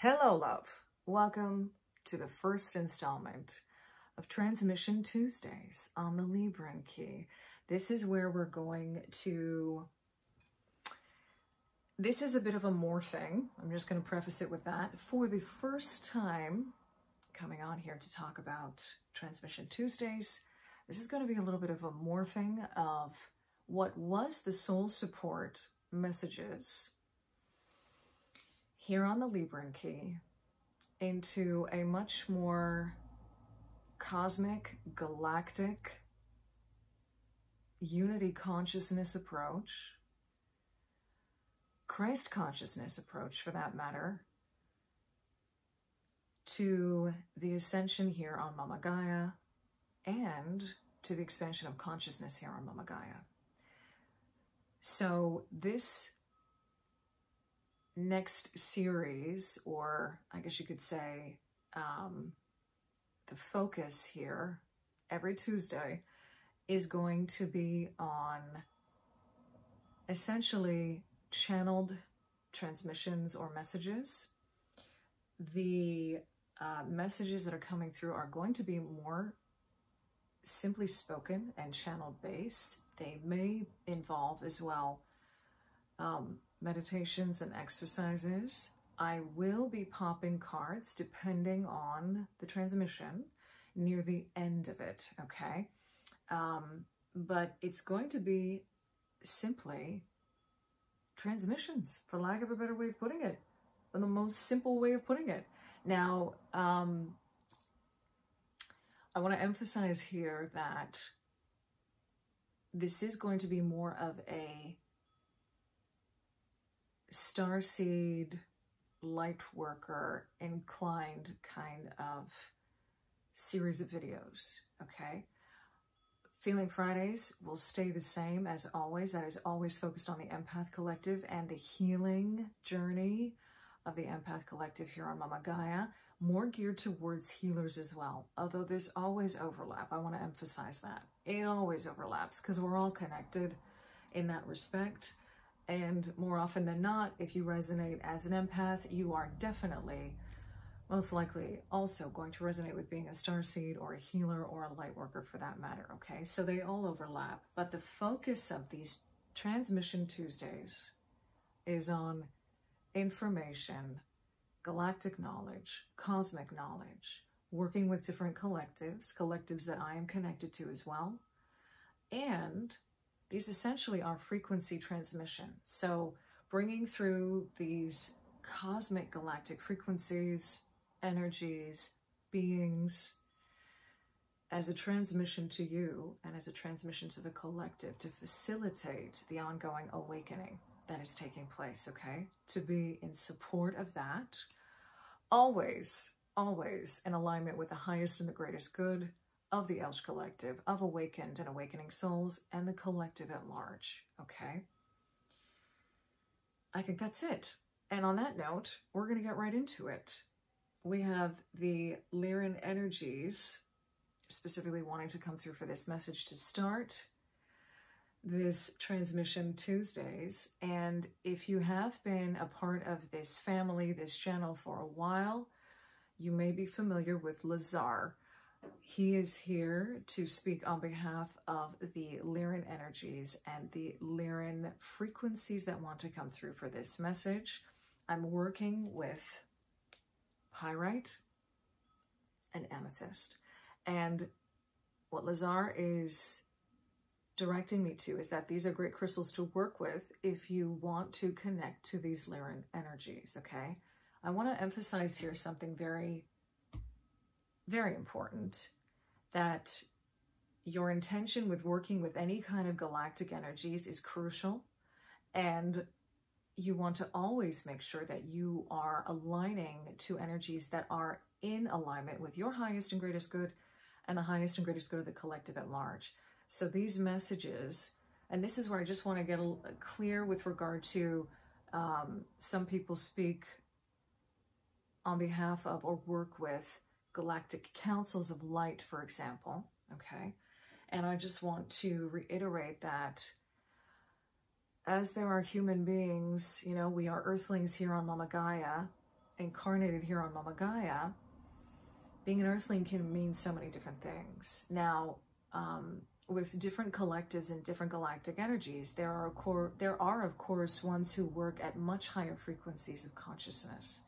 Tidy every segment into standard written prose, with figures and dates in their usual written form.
Hello, love. Welcome to the first installment of Transmission Tuesdays on the Lyran key. This is where we're going to... This is a bit of a morphing. I'm just going to preface it with that. For the first time coming on here to talk about Transmission Tuesdays, this is going to be a little bit of a morphing of what was the soul support messages here on the Lyran key into a much more cosmic, galactic, unity consciousness approach, Christ consciousness approach for that matter, to the ascension here on Momma Gaia and to the expansion of consciousness here on Momma Gaia. So this next series, or I guess you could say the focus here every Tuesday, is going to be on essentially channeled transmissions or messages. The messages that are coming through are going to be more simply spoken and channeled based. They may involve as well meditations and exercises. I will be popping cards depending on the transmission near the end of it, okay? But it's going to be simply transmissions, for lack of a better way of putting it, the most simple way of putting it. Now, I want to emphasize here that this is going to be more of a Starseed, Lightworker inclined kind of series of videos, okay? Feeling Fridays will stay the same as always. That is always focused on the Empath Collective and the healing journey of the Empath Collective here on Momma Gaia, more geared towards healers as well, although there's always overlap. I want to emphasize that. It always overlaps because we're all connected in that respect. And more often than not, if you resonate as an empath, you are definitely, most likely, also going to resonate with being a starseed or a healer or a light worker for that matter, okay? So they all overlap. But the focus of these Transmission Tuesdays is on information, galactic knowledge, cosmic knowledge, working with different collectives that I am connected to as well, and these essentially are frequency transmissions. So bringing through these cosmic galactic frequencies, energies, beings, as a transmission to you and as a transmission to the collective to facilitate the ongoing awakening that is taking place, okay? To be in support of that, always, always in alignment with the highest and the greatest good of the ELSH collective, of awakened and awakening souls, and the collective at large, okay? I think that's it. And on that note, we're going to get right into it. We have the Lyran energies specifically wanting to come through for this message to start this Transmission Tuesdays. And if you have been a part of this family, this channel for a while, you may be familiar with Lazar. He is here to speak on behalf of the Lyran energies and the Lyran frequencies that want to come through for this message. I'm working with Pyrite and Amethyst. And what Lazar is directing me to is that these are great crystals to work with if you want to connect to these Lyran energies, okay? I want to emphasize here something very important, that your intention with working with any kind of galactic energies is crucial, and you want to always make sure that you are aligning to energies that are in alignment with your highest and greatest good and the highest and greatest good of the collective at large. So these messages, and this is where I just want to get clear with regard to some people speak on behalf of or work with galactic councils of light, for example, okay? And I just want to reiterate that as there are human beings, you know, we are earthlings here on Momma Gaia, incarnated here on Momma Gaia, being an earthling can mean so many different things. Now, with different collectives and different galactic energies, there are of course ones who work at much higher frequencies of consciousness.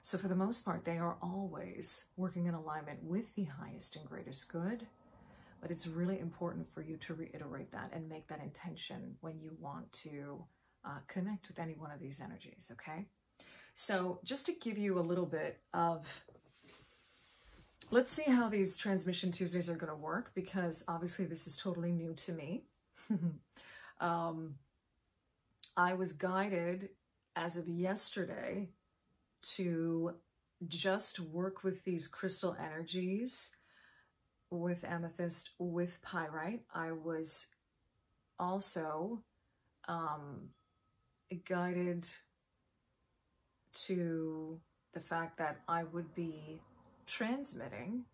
So for the most part, they are always working in alignment with the highest and greatest good. But it's really important for you to reiterate that and make that intention when you want to connect with any one of these energies, okay? So just to give you a little bit of, let's see how these Transmission Tuesdays are going to work, because obviously this is totally new to me. I was guided as of yesterday to just work with these crystal energies, with Amethyst, with Pyrite. I was also guided to the fact that I would be transmitting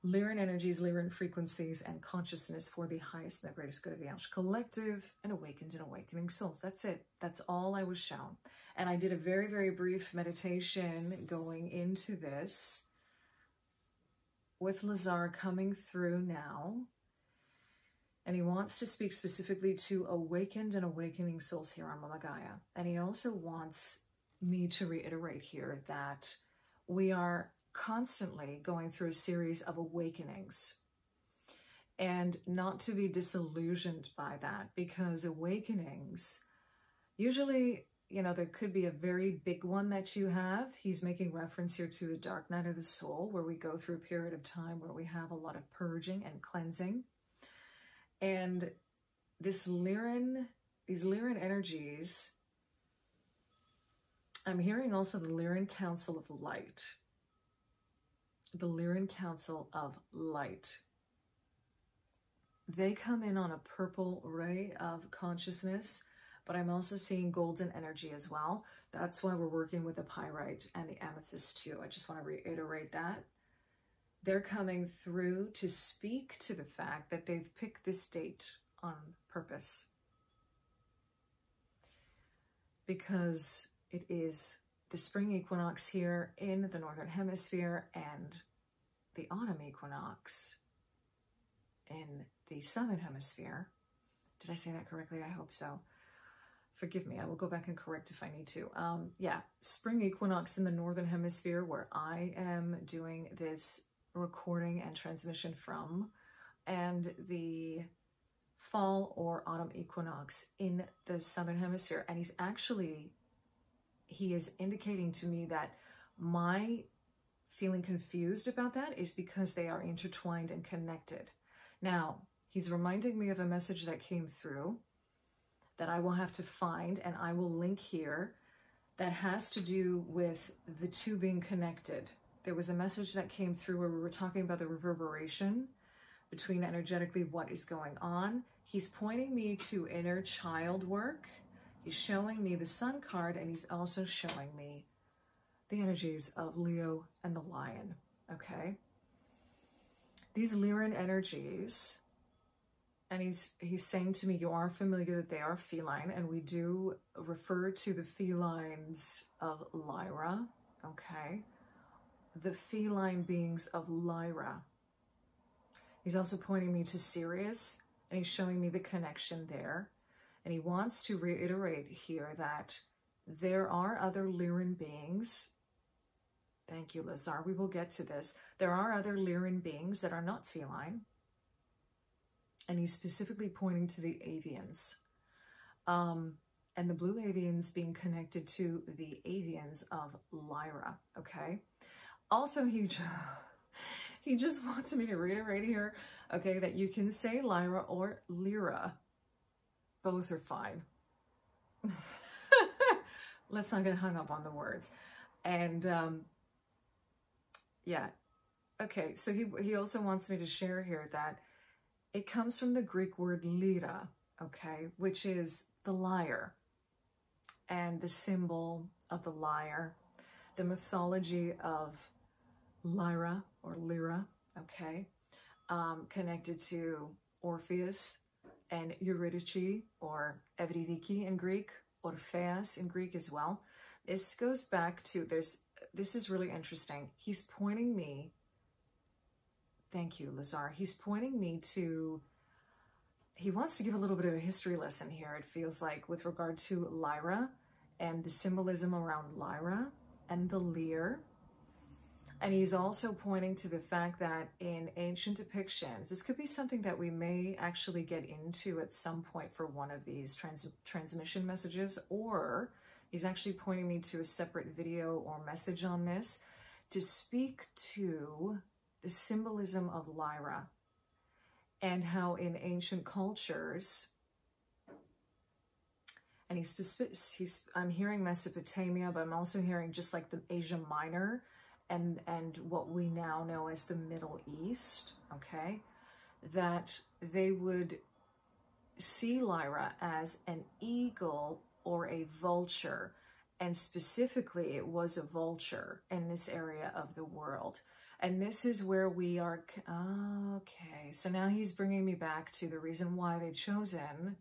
Lyran energies, Lyran frequencies, and consciousness for the highest and the greatest good of the ELSH collective and awakened and awakening souls. That's it. That's all I was shown. And I did a very, very brief meditation going into this with Lazar coming through now. And he wants to speak specifically to awakened and awakening souls here on Momma Gaia. And he also wants me to reiterate here that we are constantly going through a series of awakenings, and not to be disillusioned by that, because awakenings usually, you know, there could be a very big one that you have. He's making reference here to the dark night of the soul, where we go through a period of time where we have a lot of purging and cleansing. And these Lyran energies, I'm hearing also the Lyran Council of Light. The Lyran Council of Light. They come in on a purple ray of consciousness, but I'm also seeing golden energy as well. That's why we're working with the Pyrite and the Amethyst too. I just want to reiterate that. They're coming through to speak to the fact that they've picked this date on purpose, because it is the spring equinox here in the Northern Hemisphere and the autumn equinox in the Southern Hemisphere. Did I say that correctly? I hope so. Forgive me, I will go back and correct if I need to. Yeah, spring equinox in the Northern Hemisphere, where I am doing this recording and transmission from, and the fall or autumn equinox in the Southern Hemisphere. And he is indicating to me that my feeling confused about that is because they are intertwined and connected. Now, he's reminding me of a message that came through that I will have to find, and I will link here, that has to do with the two being connected. There was a message that came through where we were talking about the reverberation between energetically what is going on. He's pointing me to inner child work. He's showing me the Sun card, and he's also showing me the energies of Leo and the Lion, okay? These Lyran energies, and he's saying to me, you are familiar that they are feline, and we do refer to the felines of Lyra, okay? The feline beings of Lyra. He's also pointing me to Sirius, and he's showing me the connection there. And he wants to reiterate here that there are other Lyran beings. Thank you, Lazar. We will get to this. There are other Lyran beings that are not feline. And he's specifically pointing to the avians. And the blue avians being connected to the avians of Lyra, okay? Also, he just wants me to reiterate here, okay, that you can say Lyra or Lyra. Both are fine. Let's not get hung up on the words. And yeah, okay, so he also wants me to share here that it comes from the Greek word lyra, okay, which is the lyre, and the symbol of the lyre, the mythology of Lyra or Lyra, okay, connected to Orpheus and Eurydice, or Evridiki in Greek, Orpheus in Greek as well. This goes back to, this is really interesting. He's pointing me, thank you, Lazar. He's pointing me to, he wants to give a little bit of a history lesson here, it feels like, with regard to Lyra and the symbolism around Lyra and the Lyre. And he's also pointing to the fact that in ancient depictions, this could be something that we may actually get into at some point for one of these transmission messages, or he's actually pointing me to a separate video or message on this to speak to the symbolism of Lyra and how in ancient cultures, and I'm hearing Mesopotamia, but I'm also hearing just like the Asia Minor, and what we now know as the Middle East, okay, that they would see Lyra as an eagle or a vulture, and specifically it was a vulture in this area of the world. And this is where we are, okay, so now he's bringing me back to the reason why they've chosen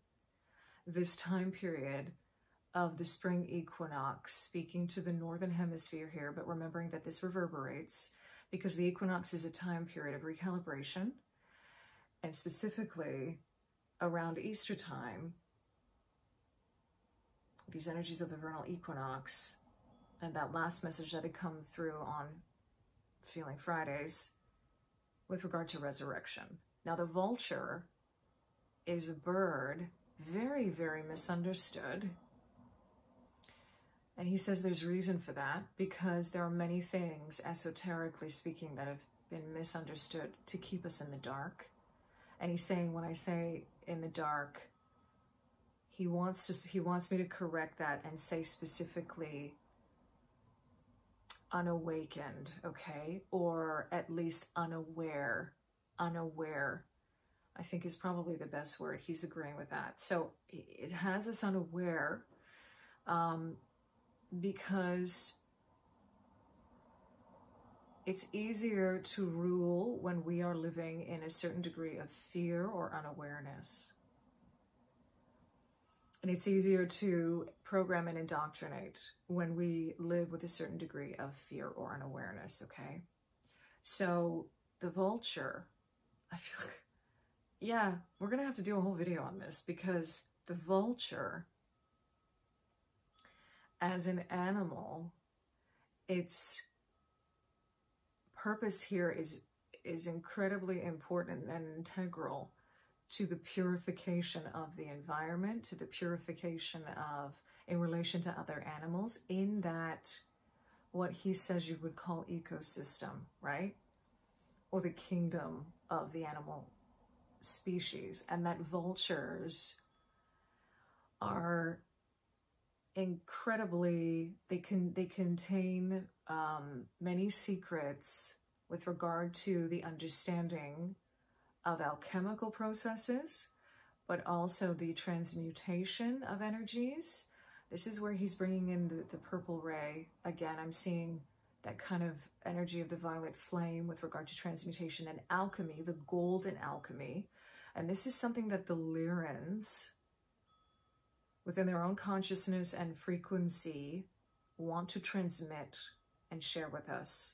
this time period of the spring equinox, speaking to the northern hemisphere here, but remembering that this reverberates because the equinox is a time period of recalibration, and specifically around Easter time, these energies of the vernal equinox and that last message that had come through on Feeling Fridays with regard to resurrection. Now the vulture is a bird, very, very misunderstood. And he says there's reason for that, because there are many things, esoterically speaking, that have been misunderstood to keep us in the dark. And he's saying, when I say in the dark, he wants me to correct that and say specifically unawakened, okay? Or at least unaware. Unaware, I think, is probably the best word. He's agreeing with that. So it has us unaware, because it's easier to rule when we are living in a certain degree of fear or unawareness. And it's easier to program and indoctrinate when we live with a certain degree of fear or unawareness, okay? So the vulture, I feel like, yeah, we're going to have to do a whole video on this, because the vulture as an animal, its purpose here is incredibly important and integral to the purification of the environment, to the purification of, in relation to other animals, in that, what he says you would call ecosystem, right? Or the kingdom of the animal species. And that vultures are incredibly, they contain many secrets with regard to the understanding of alchemical processes, but also the transmutation of energies. This is where he's bringing in the purple ray. Again, I'm seeing that kind of energy of the violet flame with regard to transmutation and alchemy, the golden alchemy. And this is something that the Lyrans, within their own consciousness and frequency, want to transmit and share with us.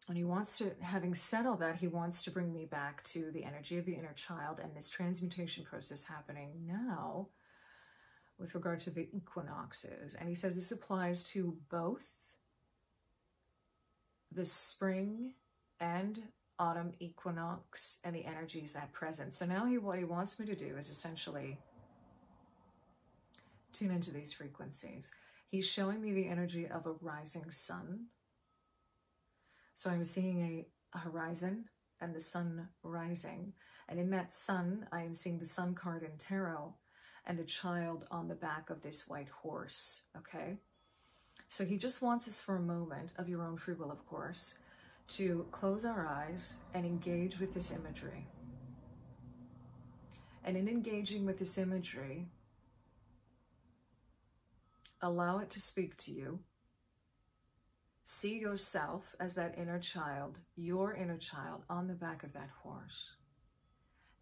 And he wants to, having said all that, he wants to bring me back to the energy of the inner child and this transmutation process happening now with regard to the equinoxes. And he says this applies to both the spring and autumn equinox and the energies at present. So now what he wants me to do is essentially tune into these frequencies. He's showing me the energy of a rising sun. So I'm seeing a horizon and the sun rising. And in that sun, I am seeing the sun card in tarot and a child on the back of this white horse, okay? So he just wants us for a moment, of your own free will, of course, to close our eyes and engage with this imagery. And in engaging with this imagery, allow it to speak to you. See yourself as that inner child, your inner child, on the back of that horse.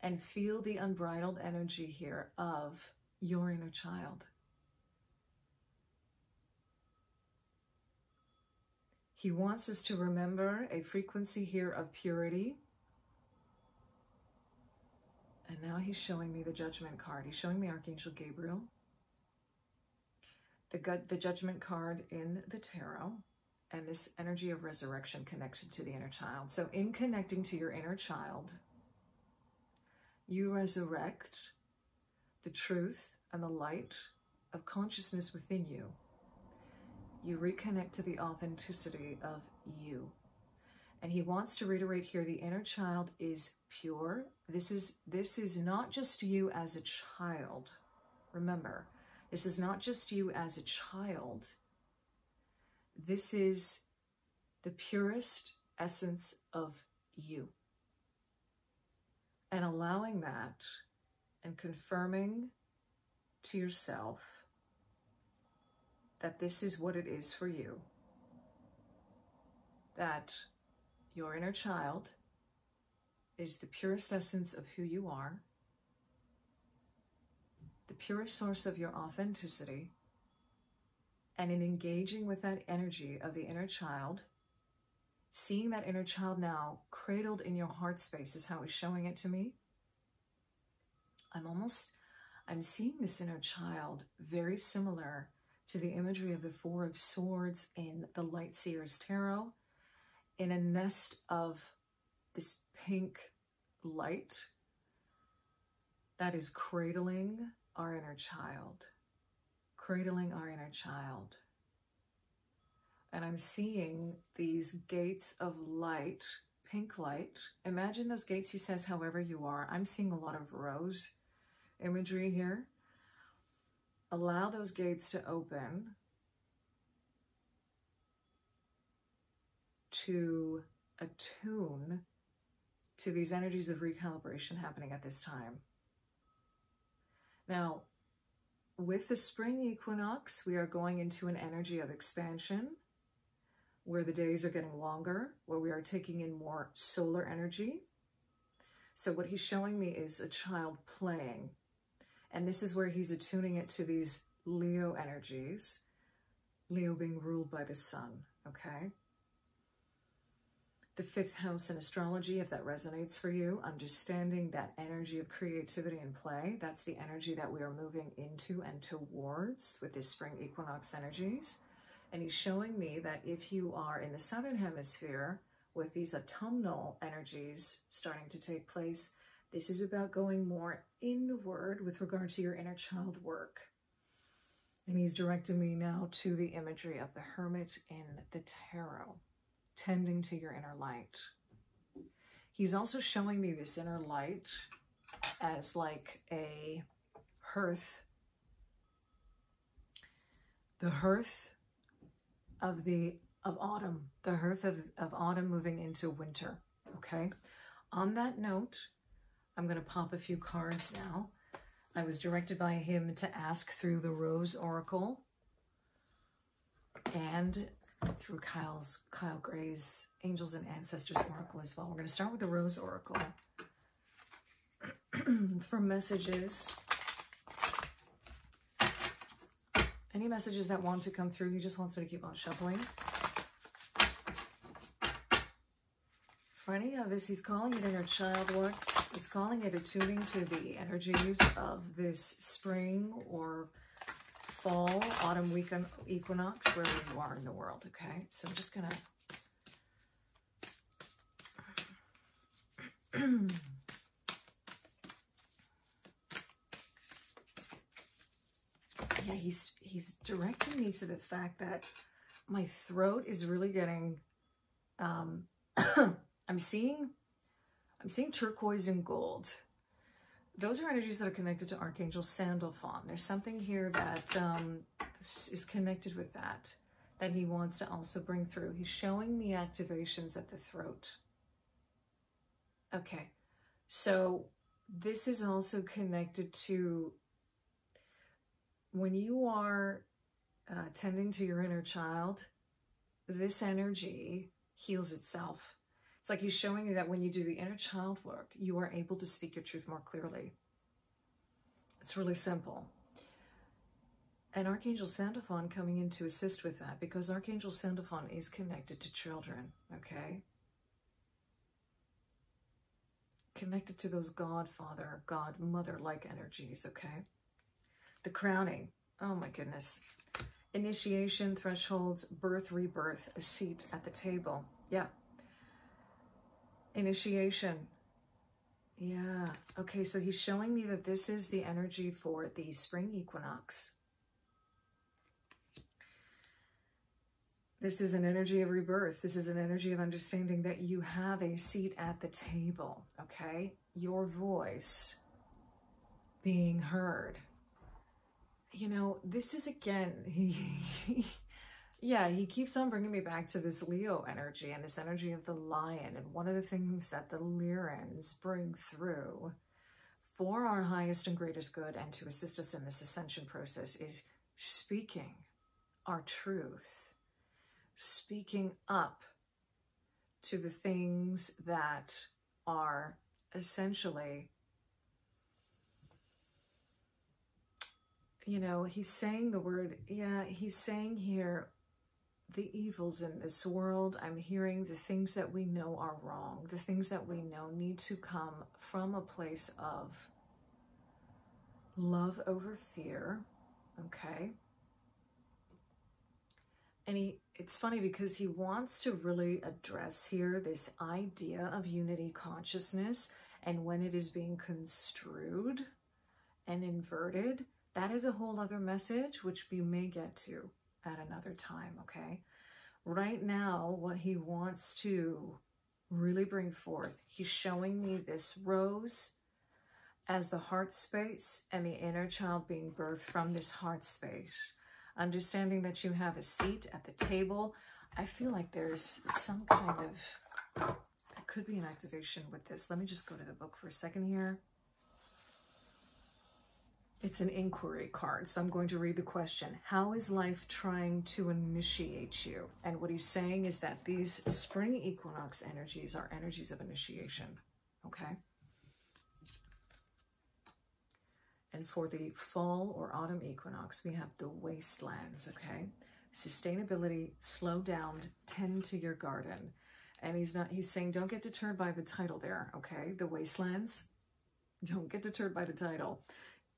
And feel the unbridled energy here of your inner child. He wants us to remember a frequency here of purity. And now he's showing me the Judgment card. He's showing me Archangel Gabriel. The Judgment card in the tarot. And this energy of resurrection connected to the inner child. So in connecting to your inner child, you resurrect the truth and the light of consciousness within you. You reconnect to the authenticity of you. And he wants to reiterate here, the inner child is pure. This is not just you as a child. Remember, this is not just you as a child. This is the purest essence of you. And allowing that and confirming to yourself that this is what it is for you. That your inner child is the purest essence of who you are, the purest source of your authenticity, and in engaging with that energy of the inner child, seeing that inner child now cradled in your heart space is how he's showing it to me. I'm seeing this inner child very similar to the imagery of the Four of Swords in the Light Seer's Tarot, in a nest of this pink light that is cradling our inner child, cradling our inner child. And I'm seeing these gates of light, pink light. Imagine those gates, he says, however you are. I'm seeing a lot of rose imagery here. Allow those gates to open to attune to these energies of recalibration happening at this time. Now, with the spring equinox, we are going into an energy of expansion, where the days are getting longer, where we are taking in more solar energy. So what he's showing me is a child playing. And this is where he's attuning it to these Leo energies, Leo being ruled by the sun, okay? The 5th house in astrology, if that resonates for you, understanding that energy of creativity and play, that's the energy that we are moving into and towards with this spring equinox energies. And he's showing me that if you are in the southern hemisphere with these autumnal energies starting to take place, this is about going more inward with regard to your inner child work. And he's directing me now to the imagery of the Hermit in the Tarot, tending to your inner light. He's also showing me this inner light as like a hearth, the hearth of autumn, the hearth of autumn moving into winter, okay? On that note, I'm going to pop a few cards now. I was directed by him to ask through the Rose Oracle and through Kyle Gray's Angels and Ancestors Oracle as well. We're going to start with the Rose Oracle for messages. Any messages that want to come through, he just wants me to keep on shuffling. For any of this, he's calling it inner child work. He's calling it attuning to the energies of this spring or fall, autumn weekend equinox, wherever you are in the world, okay? So I'm just gonna yeah, he's directing me to the fact that my throat is really getting I'm seeing turquoise and gold. Those are energies that are connected to Archangel Sandalphon. There's something here that is connected with that he wants to also bring through. He's showing me activations at the throat. Okay, so this is also connected to when you are tending to your inner child, this energy heals itself. It's like he's showing you that when you do the inner child work, you are able to speak your truth more clearly. It's really simple. And Archangel Sandalphon coming in to assist with that, because Archangel Sandalphon is connected to children, okay? Connected to those godfather, godmother-like energies, okay? The crowning, oh my goodness. Initiation, thresholds, birth, rebirth, a seat at the table. Yeah. Initiation. Yeah. Okay, so he's showing me that this is the energy for the spring equinox. This is an energy of rebirth. This is an energy of understanding that you have a seat at the table, okay? Your voice being heard. You know, this is, again, yeah, he keeps on bringing me back to this Leo energy and this energy of the lion. And one of the things that the Lyrans bring through for our highest and greatest good and to assist us in this ascension process is speaking our truth. Speaking up to the things that are essentially, you know, he's saying the word, yeah, he's saying here, the evils in this world. I'm hearing the things that we know are wrong. The things that we know need to come from a place of love over fear, okay? And it's funny because he wants to really address here this idea of unity consciousness, and when it is being construed and inverted, that is a whole other message, which we may get to at another time, okay? Right now, what he wants to really bring forth, he's showing me this rose as the heart space and the inner child being birthed from this heart space. Understanding that you have a seat at the table. I feel like there's some kind of, it could be an activation with this. Let me just go to the book for a second here. It's an inquiry card, so I'm going to read the question. How is life trying to initiate you? And what he's saying is that these spring equinox energies are energies of initiation, okay? And for the fall or autumn equinox, we have the wastelands, okay? Sustainability, slow down, tend to your garden. And he's saying, don't get deterred by the title there, okay? The wastelands, don't get deterred by the title.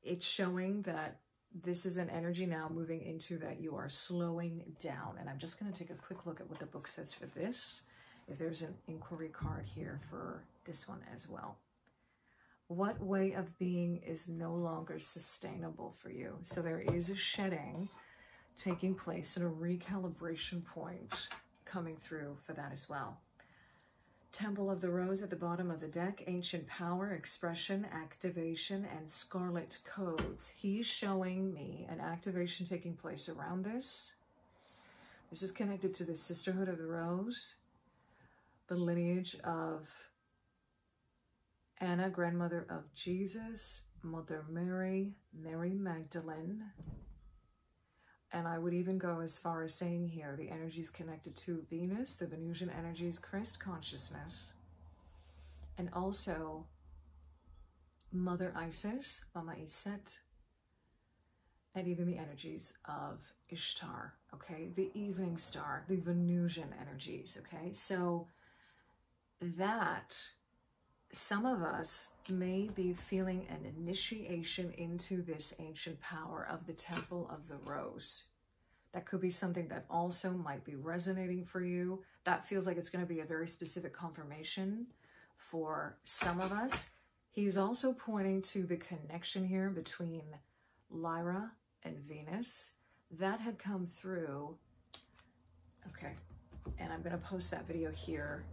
It's showing that this is an energy now moving into that you are slowing down. And I'm just going to take a quick look at what the book says for this. If there's an inquiry card here for this one as well. What way of being is no longer sustainable for you? So there is a shedding taking place and a recalibration point coming through for that as well. Temple of the Rose at the bottom of the deck, ancient power, expression, activation, and scarlet codes. He's showing me an activation taking place around this. This is connected to the Sisterhood of the Rose, the lineage of Anna, grandmother of Jesus, Mother Mary, Mary Magdalene. And I would even go as far as saying here, the energies connected to Venus, the Venusian energies, Christ consciousness, and also Mother Isis, Mama Iset, and even the energies of Ishtar, okay? The evening star, the Venusian energies, okay? So that some of us may be feeling an initiation into this ancient power of the Temple of the Rose. That could be something that also might be resonating for you. That feels like it's going to be a very specific confirmation for some of us. He's also pointing to the connection here between Lyra and Venus. That had come through. Okay, and I'm going to post that video here.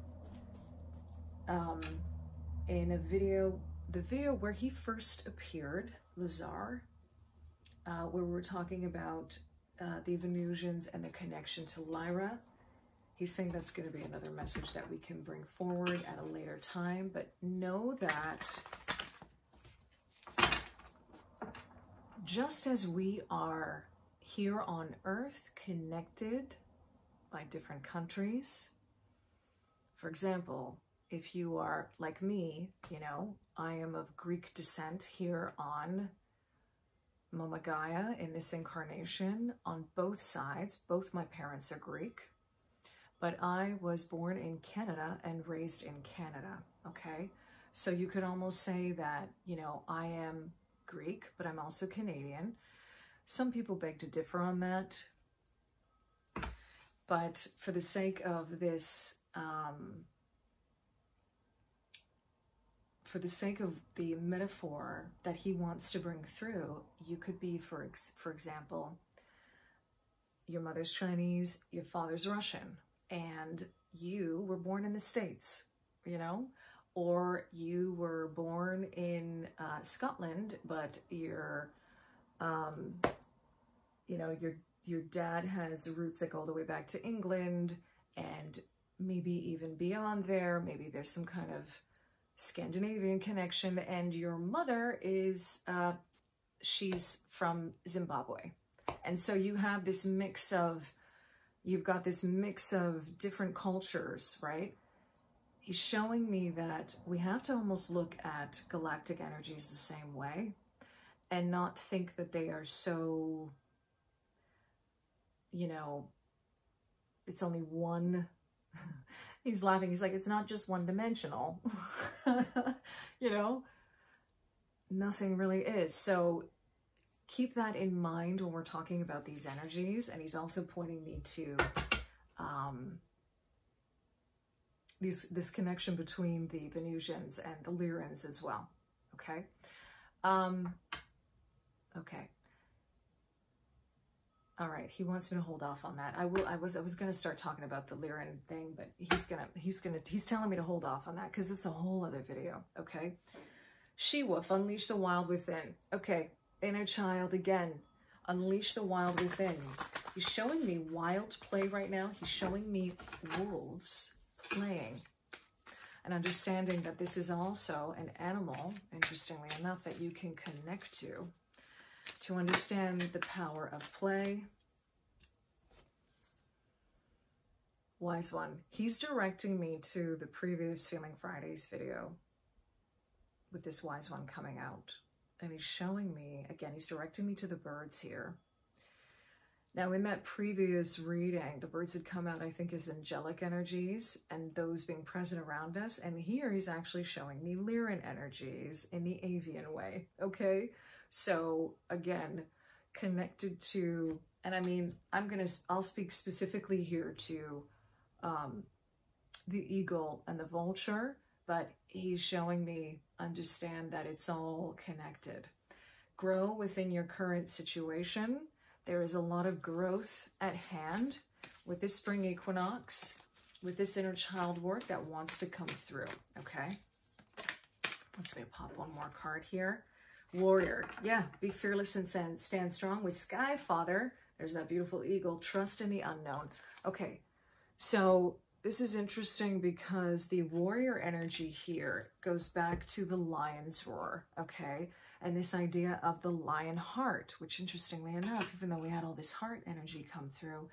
In a video, the video where he first appeared, Lazar, where we were talking about the Venusians and the connection to Lyra. He's saying that's going to be another message that we can bring forward at a later time, but know that just as we are here on Earth connected by different countries, for example, if you are like me, you know, I am of Greek descent here on Momma Gaia in this incarnation on both sides. Both my parents are Greek, but I was born in Canada and raised in Canada, okay? So you could almost say that, you know, I am Greek, but I'm also Canadian. Some people beg to differ on that, but for the sake of this, for the sake of the metaphor that he wants to bring through, you could be, for example, your mother's Chinese, your father's Russian, and you were born in the States, you know, or you were born in Scotland, but your, you know, your dad has roots that go all the way back to England, and maybe even beyond there. Maybe there's some kind of Scandinavian connection, and your mother is, she's from Zimbabwe. And so you have this mix of, you've got this mix of different cultures, right? He's showing me that we have to almost look at galactic energies the same way and not think that they are so, you know, it's only one. He's laughing. He's like, it's not just one-dimensional. You know, nothing really is. So keep that in mind when we're talking about these energies. And he's also pointing me to this connection between the Venusians and the Lyrans as well. Okay. Okay. All right. He wants me to hold off on that. I was going to start talking about the Lyran thing, but he's telling me to hold off on that because it's a whole other video. Okay. She-wolf, unleash the wild within. Okay. Inner child again. Unleash the wild within. He's showing me wild play right now. He's showing me wolves playing and understanding that this is also an animal, interestingly enough, that you can connect to understand the power of play. Wise one. He's directing me to the previous Feeling Fridays video with this wise one coming out. And he's showing me, again, he's directing me to the birds here. Now, in that previous reading, the birds had come out, I think, as angelic energies and those being present around us. And here he's actually showing me Lyran energies in the avian way, okay? So, again, connected to, and I mean, I'll speak specifically here to the eagle and the vulture, but he's showing me, understand that it's all connected. Grow within your current situation. There is a lot of growth at hand with this spring equinox, with this inner child work that wants to come through, okay? Let's pop one more card here. Warrior, yeah, be fearless and stand strong with Sky Father. There's that beautiful eagle, trust in the unknown. Okay, so this is interesting because the warrior energy here goes back to the lion's roar, okay? And this idea of the lion heart, which interestingly enough, even though we had all this heart energy come through,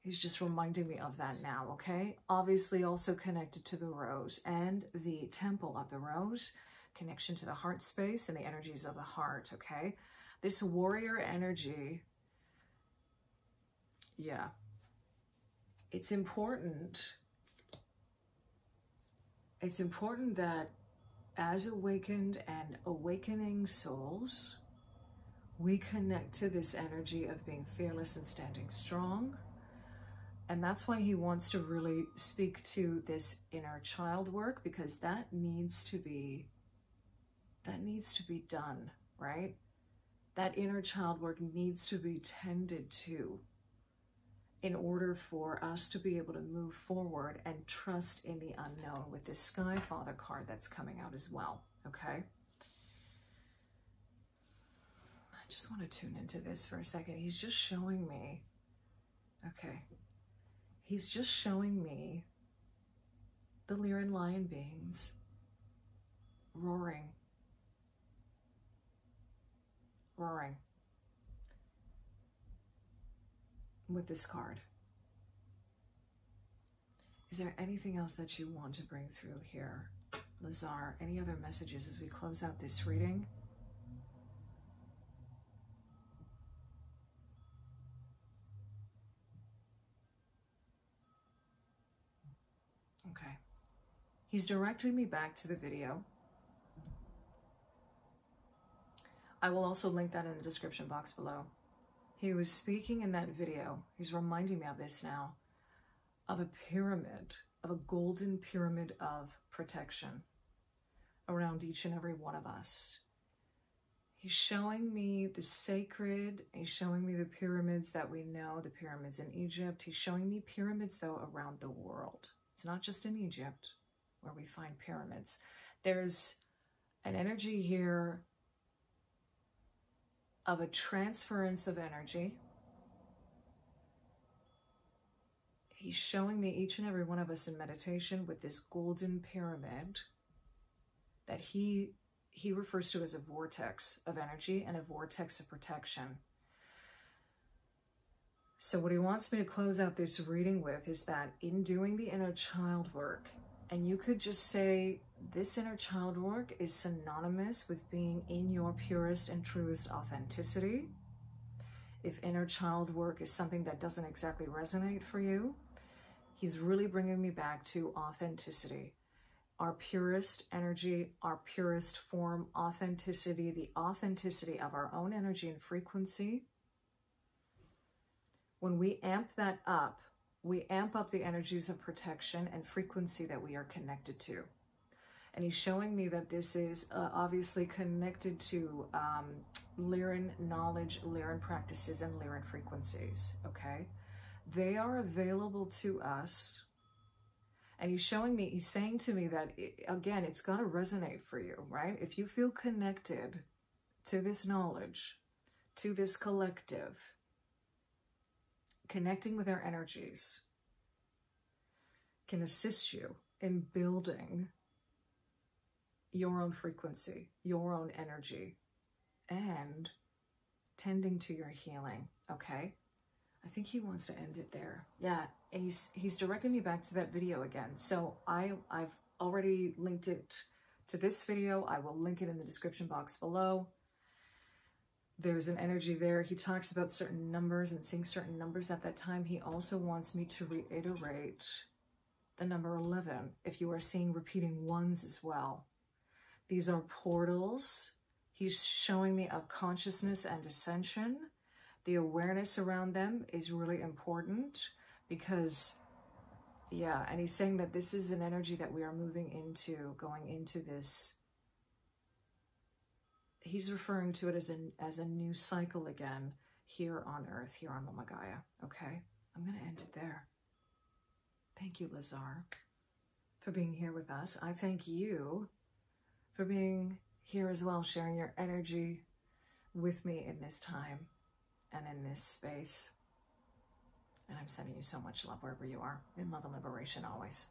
he's just reminding me of that now, okay? Obviously also connected to the rose and the temple of the rose, connection to the heart space and the energies of the heart, okay? This warrior energy, yeah, it's important. It's important that as awakened and awakening souls, we connect to this energy of being fearless and standing strong. And that's why he wants to really speak to this inner child work, because that needs to be done, right? That inner child work needs to be tended to in order for us to be able to move forward and trust in the unknown with this Sky Father card that's coming out as well, okay? I just want to tune into this for a second. He's just showing me, okay, he's just showing me the Lyran lion beings roaring. With this card. Is there anything else that you want to bring through here, Lazar? Any other messages as we close out this reading? Okay. He's directing me back to the video. I will also link that in the description box below. He was speaking in that video, he's reminding me of this now, of a pyramid, of a golden pyramid of protection around each and every one of us. He's showing me the sacred, he's showing me the pyramids that we know, the pyramids in Egypt. He's showing me pyramids, though, around the world. It's not just in Egypt where we find pyramids. There's an energy here of a transference of energy. He's showing me each and every one of us in meditation with this golden pyramid that he refers to as a vortex of energy and a vortex of protection. So what he wants me to close out this reading with is that in doing the inner child work, and you could just say this inner child work is synonymous with being in your purest and truest authenticity. If inner child work is something that doesn't exactly resonate for you, he's really bringing me back to authenticity. Our purest energy, our purest form, authenticity, the authenticity of our own energy and frequency. When we amp that up, we amp up the energies of protection and frequency that we are connected to. And he's showing me that this is obviously connected to Lyran knowledge, Lyran practices, and Lyran frequencies, okay? They are available to us. And he's showing me, he's saying to me that, again, it's got to resonate for you, right? If you feel connected to this knowledge, to this collective, connecting with our energies can assist you in building your own frequency, your own energy, and tending to your healing, okay? I think he wants to end it there. Yeah, and he's directing me back to that video again. So I've already linked it to this video. I will link it in the description box below. There's an energy there. He talks about certain numbers and seeing certain numbers at that time. He also wants me to reiterate the number 11, if you are seeing repeating ones as well. These are portals. He's showing me of consciousness and ascension. The awareness around them is really important because, yeah, and he's saying that this is an energy that we are moving into, going into this. He's referring to it as a new cycle again here on Earth, here on Momma Gaia, okay? I'm going to end it there. Thank you, Lazar, for being here with us. I thank you for being here as well, sharing your energy with me in this time and in this space. And I'm sending you so much love wherever you are. In love and liberation always.